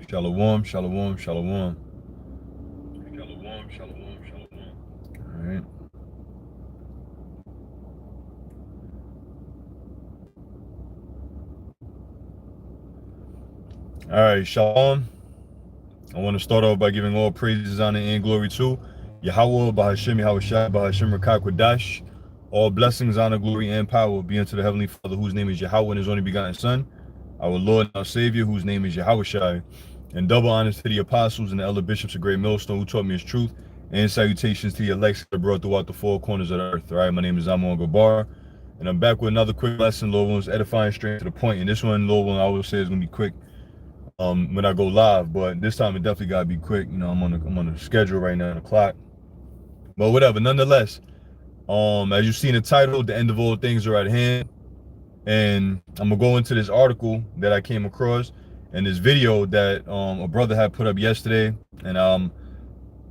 Shalom, shalom, shalom. Shalom, shalom, shalom. All right. All right, shalom. I want to start off by giving all praises, honor, and glory to Yahweh, Bahashim, Yahushua, Bahashim, Rakakwadash. All blessings, honor, glory, and power be unto the Heavenly Father, whose name is Yahweh and his only begotten Son, our Lord and our Savior, whose name is Yahushua. And double honors to the apostles and the elder bishops of Great Millstone who taught me his truth, and salutations to the elect that are brought throughout the four corners of the earth. All right, my name is Amon Gabar, and I'm back with another quick lesson. Lord willing, edifying, straight to the point. And this one, Lord willing, I will say is going to be quick when I go live, but this time it definitely gotta be quick. You know, I'm on a schedule right now, on the clock. But whatever, nonetheless, as you see in the title, the end of all things are at hand. And I'm gonna go into this article that I came across and this video that a brother had put up yesterday, and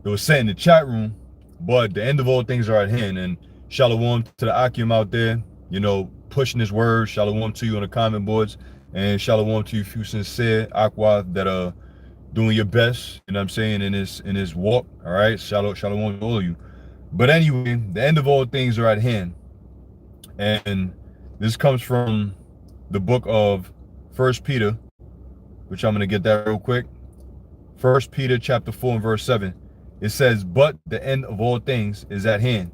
it was sent in the chat room. But the end of all things are at hand. And shalom to the Akim out there, you know, pushing this word. Shalom to you on the comment boards. And shalom to you few sincere Aqua that are doing your best, you know what I'm saying, in this walk. All right. Shalom to all of you. But anyway, the end of all things are at hand. And this comes from the book of First Peter, which I'm gonna get that real quick. First Peter chapter 4 and verse 7. It says, but the end of all things is at hand.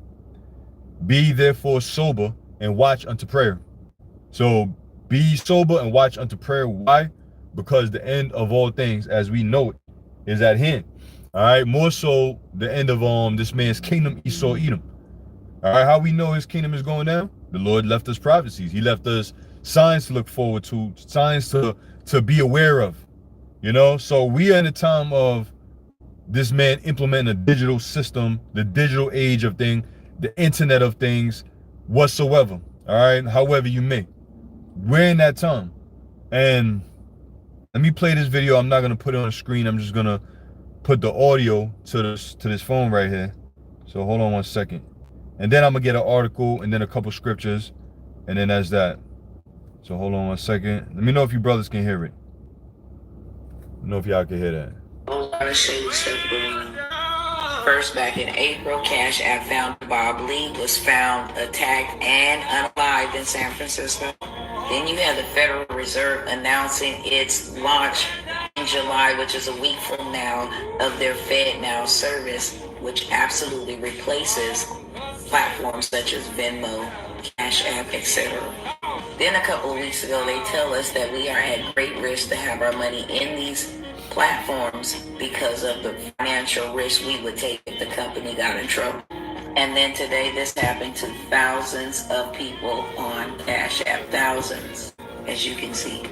Be therefore sober and watch unto prayer. So be sober and watch unto prayer. Why? Because the end of all things, as we know it, is at hand. All right. More so, the end of this man's kingdom, Esau, Edom. All right. How we know his kingdom is going down? The Lord left us prophecies. He left us signs to look forward to, signs to be aware of. You know. So we are in a time of this man implementing a digital system, the digital age of things, the internet of things, whatsoever. All right. However you may. We're in that time. And let me play this video. I'm not gonna put it on the screen. I'm just gonna put the audio to this phone right here. So hold on one second. And then I'm gonna get an article and then a couple scriptures, and then that's that. So hold on one second. Let me know if you brothers can hear it. Let me know if y'all can hear that. A lot of shady stuff going on. First, back in April, Cashapp founder Bob Lee was found attacked and unalived in San Francisco. Then you have the Federal Reserve announcing its launch in July, which is a week from now, of their FedNow service, which absolutely replaces platforms such as Venmo, Cashapp, etc. Then a couple of weeks ago, they tell us that we are at great risk to have our money in these platforms because of the financial risk we would take if the company got in trouble. And then today this happened to thousands of people on Cashapp, thousands, as you can see.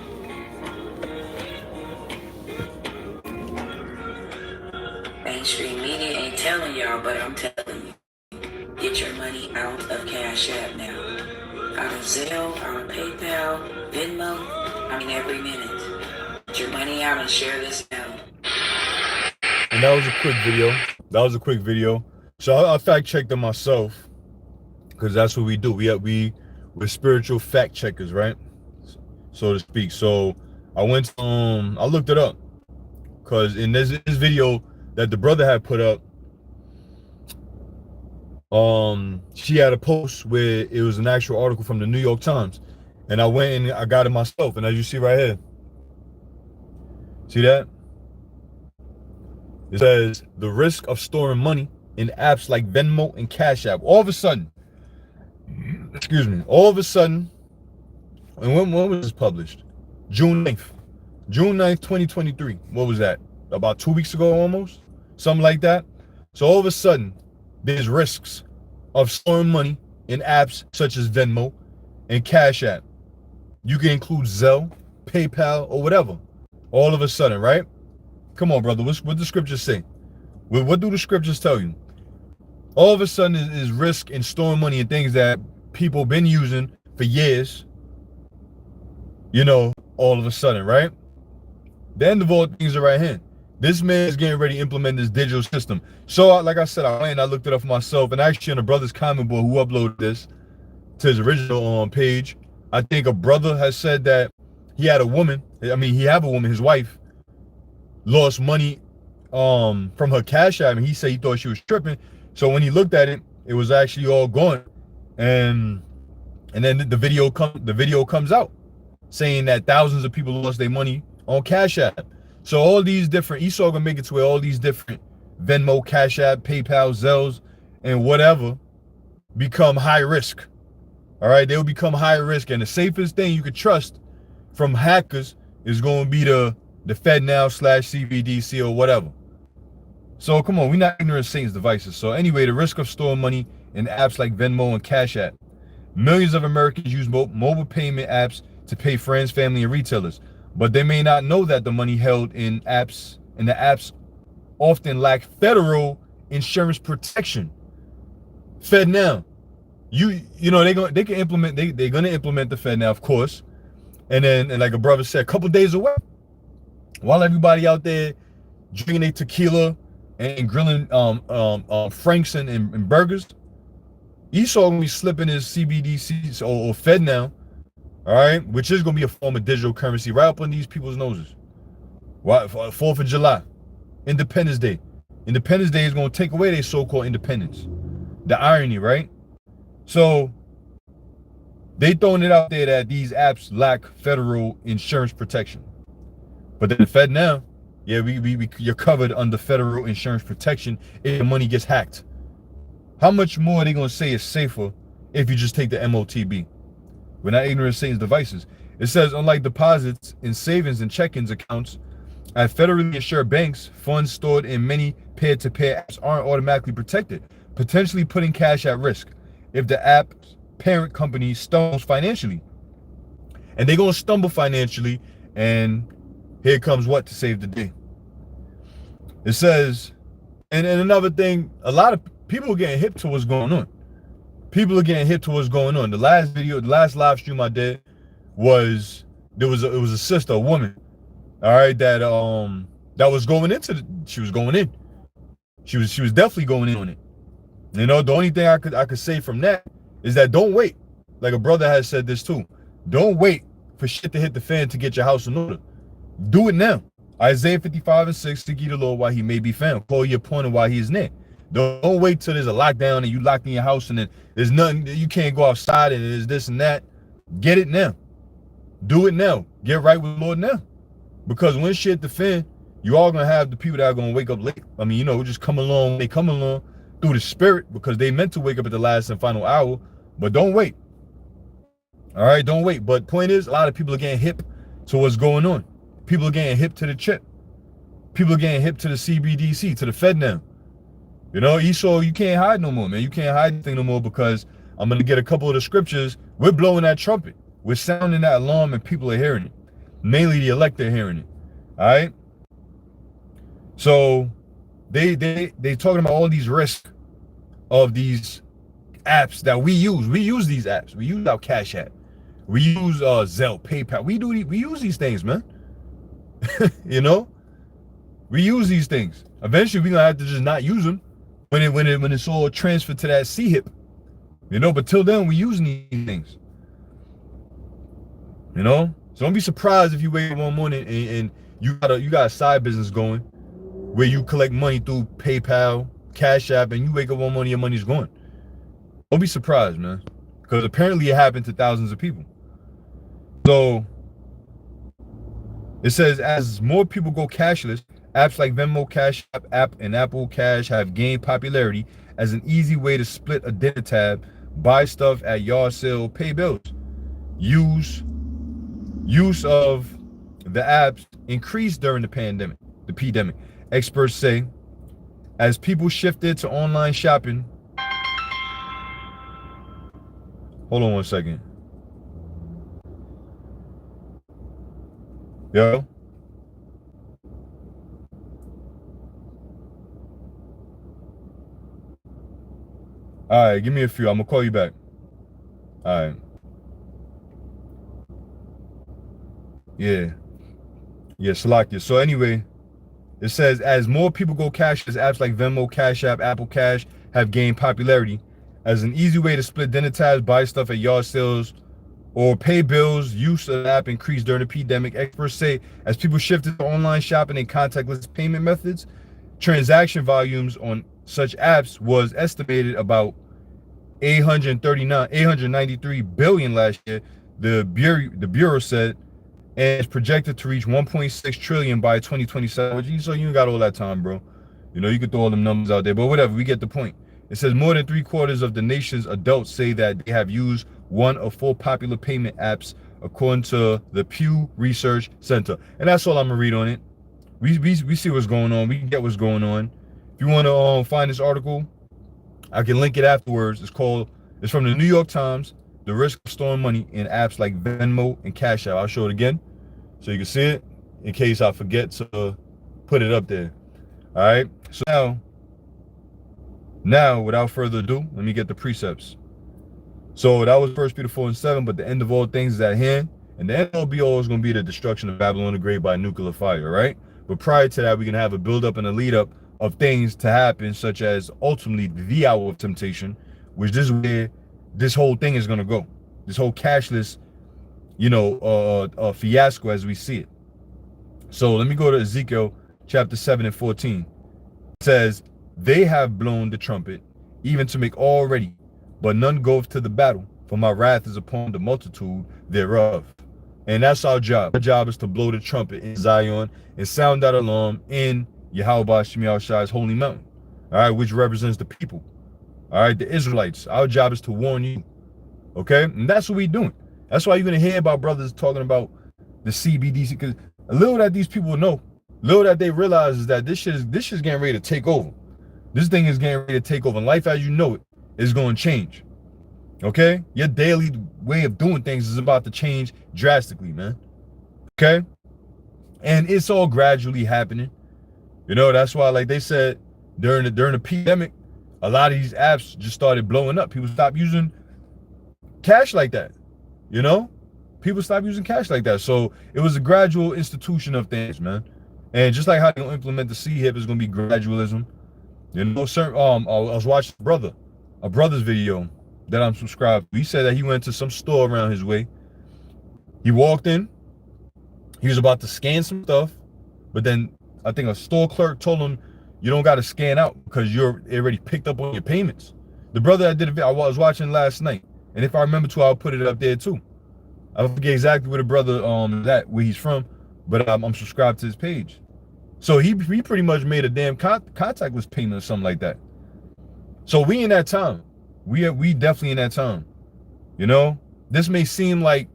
Mainstream media ain't telling y'all, but I'm telling you. Get your money out of Cashapp now. Out of Zelle, out of PayPal, Venmo, every minute. Get your money out and share this out. And that was a quick video. So I fact checked them myself, because that's what we do. We're spiritual fact checkers, right? So to speak. So I went I looked it up, because in this video that the brother had put up, she had a post where it was an actual article from the New York Times, and I went and I got it myself. And as you see right here, see that? It says the risk of storing money in apps like Venmo and Cash App. All of a sudden, and when was this published? June 9th, 2023. What was that? About 2 weeks ago almost? Something like that. So all of a sudden, there's risks of storing money in apps such as Venmo and Cash App. You can include Zelle, PayPal, or whatever. All of a sudden, right? Come on, brother. What the scriptures say? What do the scriptures tell you? All of a sudden is risk in storing money in things that people been using for years. You know, all of a sudden, right? The end of all things are right here. This man is getting ready to implement this digital system. So, like I said, I went and I looked it up for myself. And actually, on the brother's comment board who uploaded this to his original page, I think a brother has said that he had a woman. He have a woman, his wife, lost money from her Cash App, and he said he thought she was tripping. So when he looked at it, it was actually all gone. And then the video comes out saying that thousands of people lost their money on Cash App. So all these different Esau gonna make it to where all these different Venmo, Cash App, PayPal, Zells, and whatever become high risk. All right, they'll become high risk, and the safest thing you could trust from hackers is going to be the FedNow / CBDC or whatever. So come on, we're not ignorant of Satan's devices. So anyway, the risk of storing money in apps like Venmo and Cash App. Millions of Americans use mobile payment apps to pay friends, family, and retailers, but they may not know that the money held in the apps often lack federal insurance protection. FedNow, you know they're gonna implement the FedNow, of course, and like a brother said, a couple days away, while everybody out there drinking their tequila and grilling franks and burgers, Esau gonna be slipping his CBDCs or FedNow, all right, which is gonna be a form of digital currency right up on these people's noses. Why? 4th of July, Independence Day. Independence Day is gonna take away their so-called independence. The irony, right? So they throwing it out there that these apps lack federal insurance protection. But then the FedNow, yeah, you're covered under federal insurance protection if the money gets hacked. How much more are they gonna say is safer if you just take the MOTB? We're not ignorant of Satan's devices. It says, unlike deposits in savings and check-ins accounts at federally insured banks, funds stored in many peer-to-peer apps aren't automatically protected, potentially putting cash at risk if the app's parent company stumbles financially. And they're gonna stumble financially, and here comes what to save the day. It says, and another thing, a lot of people are getting hip to what's going on. People are getting hip to what's going on. The last live stream I did was it was a sister, a woman, all right, that was going into she was going in. She was definitely going in on it. You know, the only thing I could say from that is that don't wait. Like a brother has said this too. Don't wait for shit to hit the fan to get your house in order. Do it now. Isaiah 55:6, seek ye the Lord while he may be found. Call your appointed while he is near. Don't wait till there's a lockdown and you locked in your house and then there's nothing, you can't go outside and there's this and that. Get it now. Do it now. Get right with the Lord now. Because when shit hit the fan, you all gonna have the people that are gonna wake up late. I mean, you know, just come along. They come along through the spirit because they meant to wake up at the last and final hour. But don't wait. All right, don't wait. But point is, a lot of people are getting hip to what's going on. People are getting hip to the chip. People are getting hip to the CBDC, to the FedNow. You know, Esau, you can't hide no more, man. You can't hide anything no more because I'm going to get a couple of the scriptures. We're blowing that trumpet. We're sounding that alarm and people are hearing it. Mainly the elect are hearing it. All right? So they talking about all these risks of these apps that we use. We use these apps. We use our Cash App. We use Zelle, PayPal. We use these things, man. You know? We use these things. Eventually we're going to have to just not use them. When it's all transferred to that C-hip, you know, but till then we using these things, you know. So don't be surprised if you wake up one morning and you got a side business going where you collect money through PayPal, Cash App, and you wake up one morning your money's gone. Don't be surprised, man, because apparently it happened to thousands of people. So it says as more people go cashless, apps like Venmo, Cash App, and Apple Cash have gained popularity as an easy way to split a dinner tab, buy stuff at yard sale, pay bills. Use of the apps increased during the pandemic. Experts say as people shifted to online shopping. Hold on one second. Yo. All right, give me a few. I'm gonna call you back. All right. Yeah, Salakia. So anyway, it says as more people go cashless, apps like Venmo, Cash App, Apple Cash have gained popularity as an easy way to split dinner tabs, buy stuff at yard sales or pay bills. Use of the app increased during the pandemic. Experts say as people shifted to online shopping and contactless payment methods, transaction volumes on such apps was estimated about 893 billion last year. The bureau said, and it's projected to reach 1.6 trillion by 2027. So you ain't got all that time, bro. You know, you could throw all them numbers out there, but whatever, we get the point. It says more than 3/4 of the nation's adults say that they have used one of 4 popular payment apps, according to the Pew Research Center. And that's all I'm gonna read on it. We see what's going on. We get what's going on. If you want to find this article, I can link it afterwards. It's from the New York Times. The risk of storing money in apps like Venmo and Cashapp. I'll show it again so you can see it in case I forget to put it up there. All right. So now, without further ado, let me get the precepts. So that was 1 Peter 4 and 7, but the end of all things is at hand. And the end all be all is going to be the destruction of Babylon the Great by nuclear fire, right? But prior to that, we're going to have a build up and a lead up of things to happen, such as ultimately the hour of temptation, which this is where this whole thing is going to go. This whole cashless, fiasco as we see it. So let me go to Ezekiel chapter 7 and 14. It says, they have blown the trumpet, even to make all ready, but none goeth to the battle, for my wrath is upon the multitude thereof. And that's our job. Our job is to blow the trumpet in Zion and sound that alarm in Yahweh Shemi Shai's holy mountain, all right, which represents the people, all right, the Israelites. Our job is to warn you, okay? And that's what we're doing. That's why you're going to hear about brothers talking about the CBDC, because a little that these people know, little that they realize is that this shit is getting ready to take over. This thing is getting ready to take over. And life as you know it is going to change, okay? Your daily way of doing things is about to change drastically, man, okay? And it's all gradually happening. You know, that's why, like they said, during the pandemic, a lot of these apps just started blowing up. People stopped using cash like that, you know? People stopped using cash like that. So it was a gradual institution of things, man. And just like how they implement the CHIP is going to be gradualism. You know, certain, I was watching a brother's video that I'm subscribed to. He said that he went to some store around his way. He walked in. He was about to scan some stuff, but then I think a store clerk told him, you don't got to scan out because you're already picked up on your payments. The brother that did it, I was watching last night. And if I remember to, I'll put it up there too. I forget exactly where the brother where he's from, but I'm subscribed to his page. So he pretty much made a damn contactless payment or something like that. So we in that time. We definitely in that time. You know, this may seem like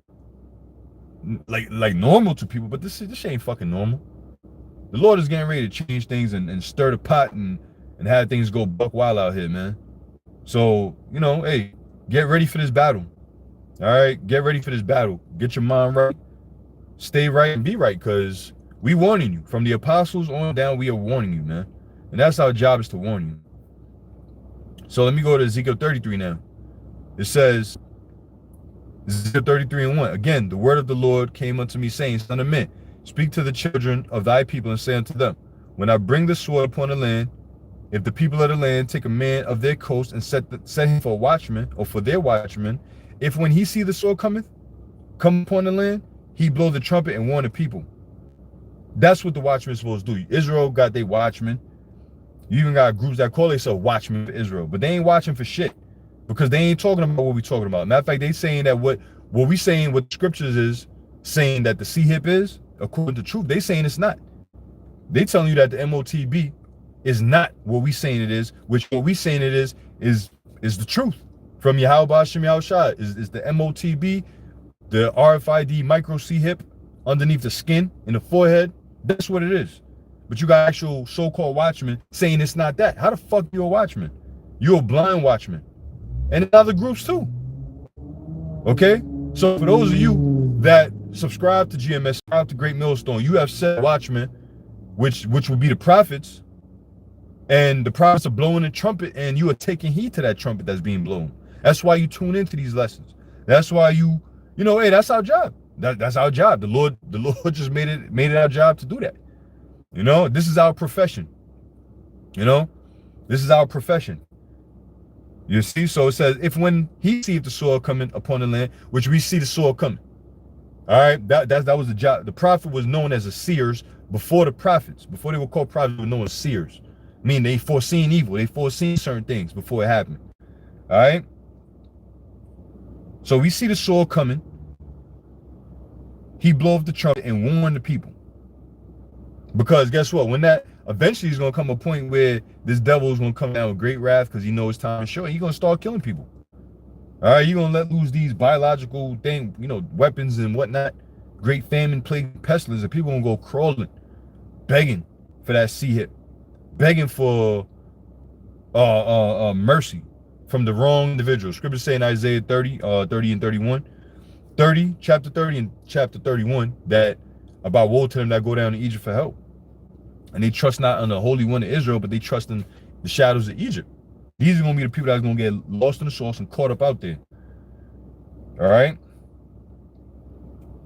normal to people, but this ain't fucking normal. The Lord is getting ready to change things and stir the pot and have things go buck wild out here, man. So, you know, hey, get ready for this battle. All right, get ready for this battle. Get your mind right, stay right, and be right, because we warning you. From the apostles on down, we are warning you, man. And that's our job, is to warn you. So let me go to Ezekiel 33 now. It says, Ezekiel 33 and 1. Again, the word of the Lord came unto me, saying, Son of man, speak to the children of thy people and say unto them, when I bring the sword upon the land, if the people of the land take a man of their coast and set him for a watchman, or for their watchman, if when he see the sword come upon the land, he blow the trumpet and warn the people. That's what the watchmen is supposed to do. Israel got their watchmen. You even got groups that call themselves watchmen for Israel, but they ain't watching for shit, because they ain't talking about what we talking about. Matter of fact, they saying that what we saying, what scriptures is saying that the CHIP is, according to truth, they saying it's not. They telling you that the MOTB is not what we saying it is, which what we saying it is the truth from Yahweh Shemi Shai is the MOTB, the RFID micro CHIP underneath the skin in the forehead. That's what it is. But you got actual so-called watchmen saying it's not that. How the fuck you a watchman? You're a blind watchman. And in other groups too. Okay? So for those of you that subscribe to GMS, subscribe to Great Millstone, you have said watchmen, which would be the prophets, and the prophets are blowing the trumpet, and you are taking heed to that trumpet that's being blown. That's why you tune into these lessons. That's why you know, hey, that's our job. That's our job. The Lord just made it our job to do that. You know, this is our profession. You know, this is our profession. You see, so it says, if when he seeth the sword coming upon the land, which we see the sword coming. All right, that was the job. The prophet was known as a seers before the prophets. Before they were called prophets, they were known as seers. I mean, they foreseen evil. They foreseen certain things before it happened. All right. So we see the sword coming. He blow up the trumpet and warn the people. Because guess what? When that eventually is going to come a point where this devil is going to come down with great wrath because he knows time is short. He's going to start killing people. All right, you're going to let loose these biological thing, weapons and whatnot. Great famine, plague, pestilence, and people going to go crawling, begging for that sea hit, begging for mercy from the wrong individual. Scripture say in Isaiah 30 and 31, chapter 30 and chapter 31, that about woe to them that go down to Egypt for help. And they trust not on the Holy One of Israel, but they trust in the shadows of Egypt. These are going to be the people that's going to get lost in the sauce and caught up out there. All right?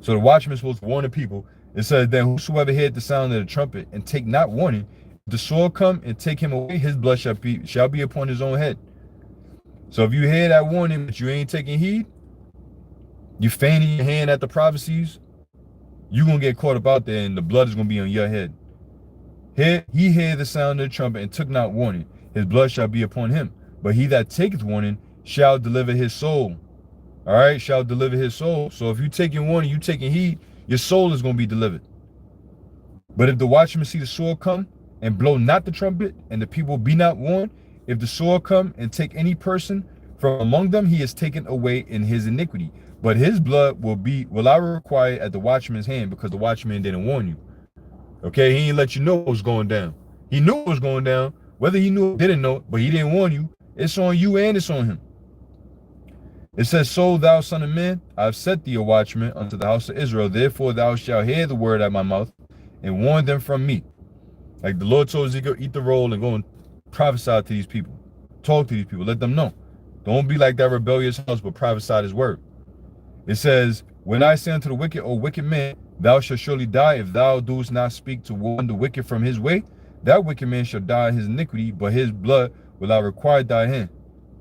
So the watchman is supposed to warn the people. It says, then whosoever heard the sound of the trumpet and take not warning, if the sword come and take him away, his blood shall be upon his own head. So if you hear that warning, but you ain't taking heed, you fanning your hand at the prophecies, you're going to get caught up out there and the blood is going to be on your head. He heard the sound of the trumpet and took not warning. His blood shall be upon him. But he that taketh warning shall deliver his soul. All right, shall deliver his soul. So if you taking warning, you taking heed, your soul is going to be delivered. But if the watchman see the sword come and blow not the trumpet, and the people be not warned, if the sword come and take any person from among them, he is taken away in his iniquity. But his blood will I require at the watchman's hand, because the watchman didn't warn you. Okay, he didn't let you know what was going down. He knew what was going down, whether he knew or didn't know, but he didn't warn you. It's on you and it's on him. It says, so thou son of man, I have set thee a watchman unto the house of Israel. Therefore thou shalt hear the word at my mouth and warn them from me. Like the Lord told Ezekiel, eat the roll and go and prophesy to these people. Talk to these people. Let them know. Don't be like that rebellious house, but prophesy his word. It says, when I say unto the wicked, O wicked man, thou shalt surely die if thou doest not speak to warn the wicked from his way. That wicked man shall die in his iniquity, but his blood will I require thy hand.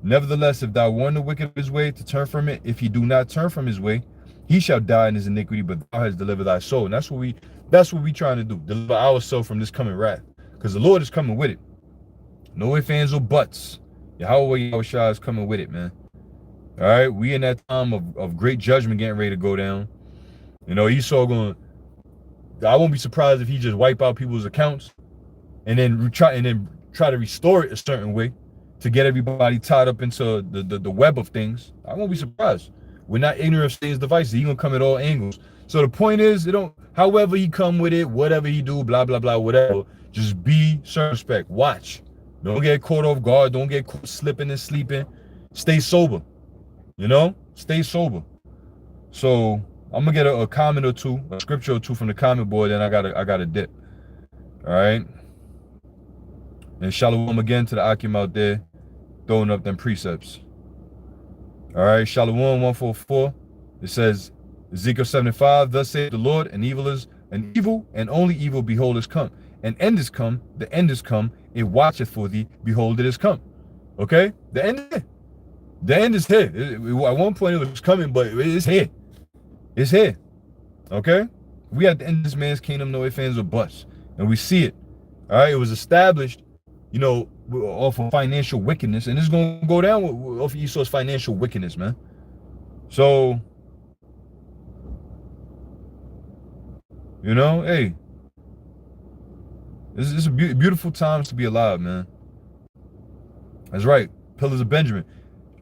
Nevertheless, if thou warn the wicked of his way to turn from it, if he do not turn from his way, he shall die in his iniquity, but thou hast delivered thy soul. And that's what we trying to do. Deliver ourselves from this coming wrath. Because the Lord is coming with it. No ifs, ands, or buts. Yahweh Shah is coming with it, man. All right, we in that time of great judgment getting ready to go down. Esau I won't be surprised if he just wipe out people's accounts and then try to restore it a certain way to get everybody tied up into the web of things. I won't be surprised. We're not ignorant of Satan's devices. He's gonna come at all angles. So the point is, however he come with it, whatever he do, blah, blah, blah, whatever, just be circumspect. Watch. Don't get caught off guard. Don't get caught slipping and sleeping. Stay sober. Stay sober. So I'm gonna get a comment or two, a scripture or two from the comment board, then I got a dip. All right. And shalom again to the Akim out there, throwing up them precepts. All right, shalom 144. It says, Ezekiel 75, thus saith the Lord, an evil and only evil, behold, is come. An end is come, the end is come, it watcheth for thee, behold, it is come. Okay? The end is here. The end is here. At one point it was coming, but it's here. It's here. Okay? We at the end of this man's kingdom, no ifs, ands, or buts. And we see it. All right? It was established, off of financial wickedness. And it's going to go down off of Esau's financial wickedness, man. So, hey. This is a beautiful times to be alive, man. That's right. Pillars of Benjamin.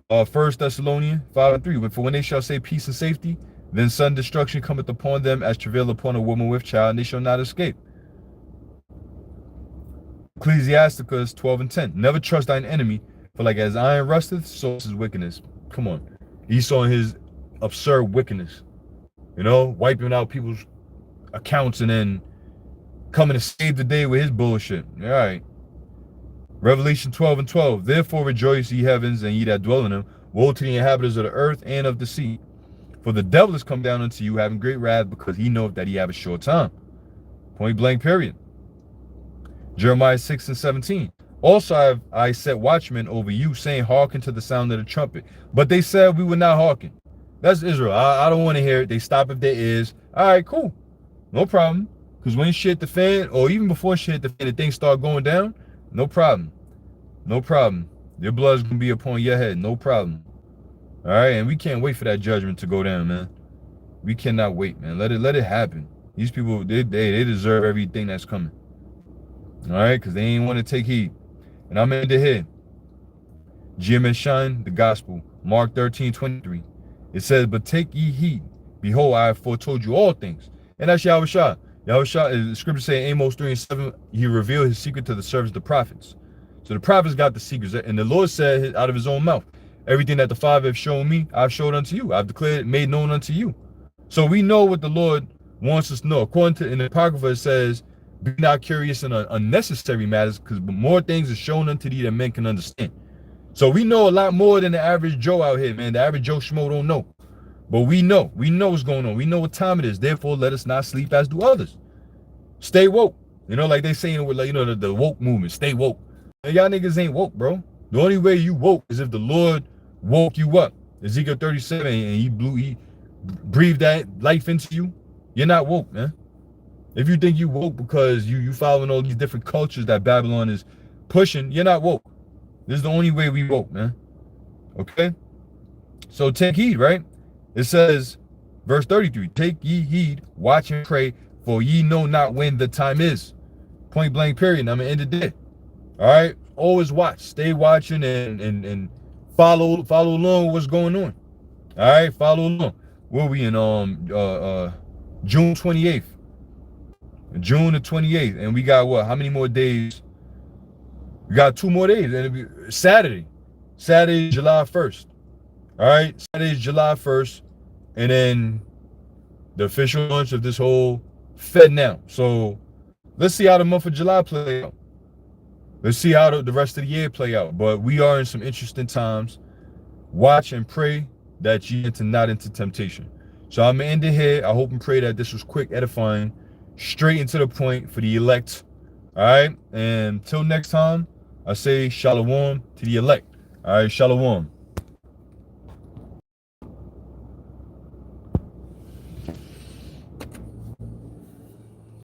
1 Thessalonians 5:3. For when they shall say peace and safety, then sudden destruction cometh upon them as travail upon a woman with child, and they shall not escape. Ecclesiasticus 12:10. Never trust thine enemy, for like as iron rusteth, so is his wickedness. Come on. Esau and his absurd wickedness. Wiping out people's accounts and then coming to save the day with his bullshit. All right. Revelation 12:12. Therefore rejoice, ye heavens, and ye that dwell in them. Woe to the inhabitants of the earth and of the sea. For the devil has come down unto you, having great wrath, because he knoweth that he have a short time. Point blank, period. Jeremiah 6:17. Also, I set watchmen over you, saying, hearken to the sound of the trumpet. But they said we would not hearken. That's Israel. I don't want to hear it. They stop if there is. All right, cool. No problem. Because when shit hit the fan, or even before shit hit the fan, and things start going down, no problem. No problem. Your blood's going to be upon your head. No problem. All right? And we can't wait for that judgment to go down, man. We cannot wait, man. Let it happen. These people, they deserve everything that's coming. All right? Because they ain't want to take heed. And I'm in the head. Jim and Shine, the gospel. Mark 13:23. It says, but take ye heed. Behold, I have foretold you all things. And that's Yahushua. Yahushua, the scripture saying Amos 3:7, he revealed his secret to the servants, the prophets. So the prophets got the secrets. And the Lord said out of his own mouth, everything that the Father have shown me, I've showed unto you. I've declared, made known unto you. So we know what the Lord wants us to know. According to in the Apocrypha, it says, be not curious in unnecessary matters, because more things are shown unto thee than men can understand. So we know a lot more than the average Joe out here, man. The average Joe Schmo don't know. But we know what's going on. We know what time it is. Therefore, let us not sleep as do others. Stay woke. You know, like they saying with, like, you know, the woke movement. Stay woke. And y'all niggas ain't woke, bro. The only way you woke is if the Lord woke you up. Ezekiel 37, and he breathed that life into you. You're not woke, man. If you think you woke because you following all these different cultures that Babylon is pushing, you're not woke. This is the only way we woke, man. Okay? So take heed, right? It says, verse 33, take ye heed, watch and pray, for ye know not when the time is. Point blank, period. I'm going to end it there. All right? Always watch. Stay watching and follow along with what's going on. All right? Follow along. Where we in June 28th? June the 28th. And we got what? How many more days? We got 2 more days. And it'll be Saturday. Saturday, July 1st. All right? Saturday, July 1st. And then the official launch of this whole Fed now. So let's see how the month of July play out. Let's see how the rest of the year play out. But we are in some interesting times. Watch and pray that ye enter not into temptation. So I'm going to end it here. I hope and pray that this was quick, edifying, straight into the point for the elect. All right? And until next time, I say shalom to the elect. All right? Shalom.